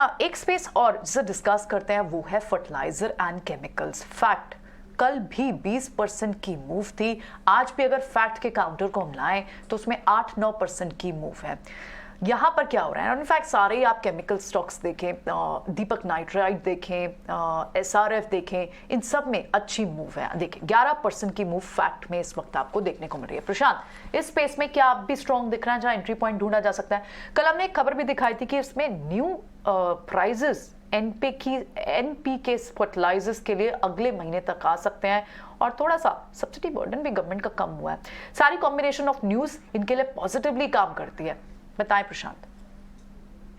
एक स्पेस और जिसे डिस्कस करते हैं वो है फर्टिलाइजर एंड केमिकल्स। फैक्ट, कल भी 20% की मूव थी। आज भी अगर फैक्ट के काउंटर को हम लाएं तो उसमें 8-9% की मूव है। यहाँ पर क्या हो रहा है? इनफैक्ट सारे ही आप केमिकल स्टॉक्स देखें, दीपक नाइट्राइट देखें, एसआरएफ देखें, इन सब में अच्छी मूव है। देखिए 11% की मूव फैक्ट में इस वक्त आपको देखने को मिल रही है। प्रशांत, इस स्पेस में क्या आप भी स्ट्रॉन्ग दिख रहा है जहाँ एंट्री पॉइंट ढूंढा जा सकता है? कल हमने एक खबर भी दिखाई थी कि इसमें न्यू प्राइजेस एनपीके फर्टिलाइजर्स के लिए अगले महीने तक आ सकते हैं और थोड़ा सा सब्सिडी बर्डन भी गवर्नमेंट का कम हुआ है। सारी कॉम्बिनेशन ऑफ न्यूज इनके लिए पॉजिटिवली काम करती है। बताएं प्रशांत।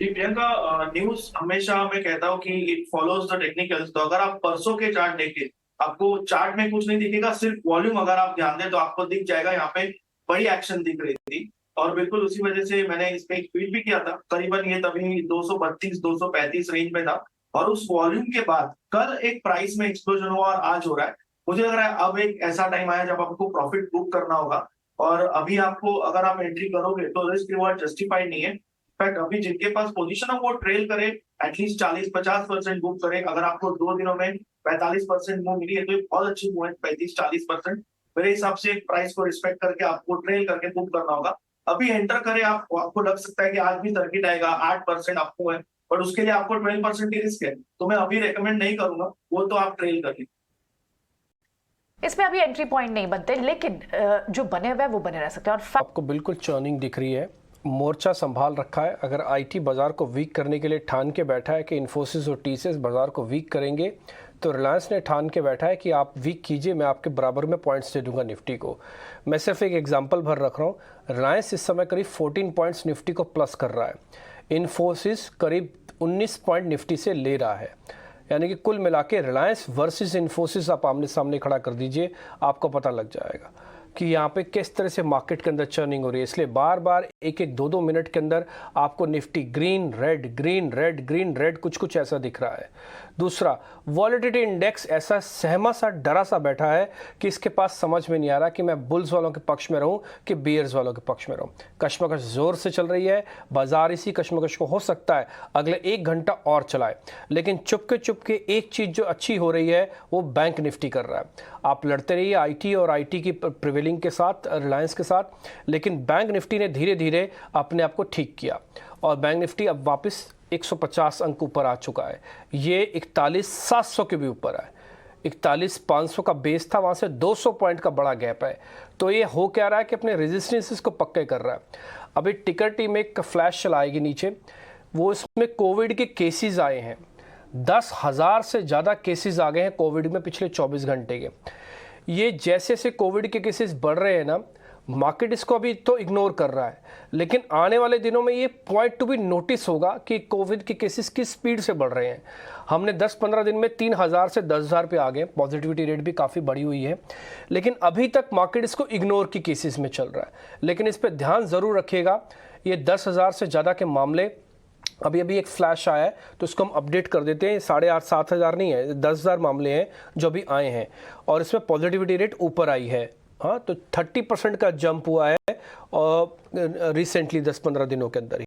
जी प्रियंका, न्यूज हमेशा मैं कहता हूँ कि इट फॉलोज द टेक्निकल्स। तो अगर आप परसों के चार्ट देखें, आपको चार्ट में कुछ नहीं दिखेगा, सिर्फ वॉल्यूम अगर आप ध्यान दें तो आपको दिख जाएगा यहाँ पे बड़ी एक्शन दिख रही थी। और बिल्कुल उसी वजह से मैंने इस पे एक ट्वीट भी किया था। करीबन ये तभी 232-235 रेंज में था और उस वॉल्यूम के बाद कल एक प्राइस में एक्सप्लोजन हुआ और आज हो रहा है। मुझे लग रहा है अब एक ऐसा टाइम आया जब आपको प्रॉफिट बुक करना होगा। और अभी आपको अगर आप एंट्री करोगे तो रिस्क रिवॉर्ड जस्टिफाइड नहीं है। इनफैक्ट अभी जिनके पास पोजीशन है वो ट्रेल करे, एटलीस्ट 40-50% बुक करे। अगर आपको 2 दिनों में 45% मूव मिली है तो ये बहुत अच्छी मूव है। 35-40% मेरे हिसाब से प्राइस को रिस्पेक्ट करके आपको ट्रेल करके बुक करना होगा। अभी एंटर करें आपको लग सकता है कि आज भी सर्किट आएगा, 8% आपको है, बट उसके लिए आपको 12% की रिस्क है। तो मैं अभी रेकमेंड नहीं करूंगा, वो तो आप ट्रेल कर लीजिए। इसमें अभी एंट्री पॉइंट नहीं बनते, लेकिन जो बने हुए वो बने रह सकते हैं। और आपको बिल्कुल चर्निंग दिख रही है, मोर्चा संभाल रखा है। अगर आईटी बाजार को वीक करने के लिए ठान के बैठा है कि इन्फोसिस और टीसीएस बाजार को वीक करेंगे, तो रिलायंस ने ठान के बैठा है कि आप वीक कीजिए, मैं आपके बराबर में पॉइंट्स दे दूंगा निफ्टी को। मैं सिर्फ एक एग्जांपल भर रख रहा हूँ। रिलायंस इस समय करीब 14 पॉइंट्स निफ्टी को प्लस कर रहा है। इन्फोसिस करीब 19 पॉइंट निफ्टी से ले रहा है। यानी कि कुल मिला के रिलायंस वर्सेस इन्फोसिस आप आमने सामने खड़ा कर दीजिए, आपको पता लग जाएगा कि यहाँ पे किस तरह से मार्केट के अंदर चर्निंग हो रही है। इसलिए बार बार 1-1, 2-2 मिनट के अंदर आपको Nifty green red green red green red कुछ ऐसा दिख रहा है। दूसरा, वॉलेटिलिटी इंडेक्स ऐसा सहमा सा डरा सा बैठा है कि इसके पास समझ में नहीं आ रहा कि मैं बुल्स वालों के पक्ष में रहूं कि बियर्स वालों के पक्ष में रहूं। कशमकश जोर से चल रही है, बाजार इसी कशमकश को हो सकता है अगले 1 घंटा और चलाए। लेकिन चुपके एक चीज़ जो अच्छी हो रही है वो बैंक निफ्टी कर रहा है। आप लड़ते रहिए आईटी और आईटी की प्रिवेलिंग के साथ, रिलायंस के साथ, लेकिन बैंक निफ्टी ने धीरे धीरे अपने आप को ठीक किया और बैंक निफ्टी अब वापस 150 अंक ऊपर आ चुका है। ये 41,700 के भी ऊपर है। 41,500 का बेस था, वहाँ से 200 पॉइंट का बड़ा गैप है। तो ये हो क्या रहा है कि अपने रेजिस्टेंसेस को पक्के कर रहा है। अभी टिकर टीम एक फ्लैश चलाएगी नीचे, वो इसमें कोविड के केसेस आए हैं। 10,000 से ज़्यादा केसेस आ गए हैं कोविड में पिछले 24 घंटे के। ये जैसे जैसे कोविड के केसेस बढ़ रहे हैं ना, मार्केट इसको अभी तो इग्नोर कर रहा है, लेकिन आने वाले दिनों में ये पॉइंट टू बी नोटिस होगा कि कोविड के केसेस किस स्पीड से बढ़ रहे हैं। हमने 10-15 दिन में 3,000 से 10,000 पे आ गए, पॉजिटिविटी रेट भी काफ़ी बढ़ी हुई है, लेकिन अभी तक मार्केट इसको इग्नोर की केसेस में चल रहा है। लेकिन इस पर ध्यान ज़रूर रखिएगा, ये 10,000 से ज़्यादा के मामले अभी एक फ्लैश आया है तो इसको हम अपडेट कर देते हैं। 8,500-7,000 नहीं है, 10,000 मामले हैं जो अभी आए हैं और इसमें पॉजिटिविटी रेट ऊपर आई है। हाँ, तो 30% का जंप हुआ है और रिसेंटली 10-15 दिनों के अंदर ही।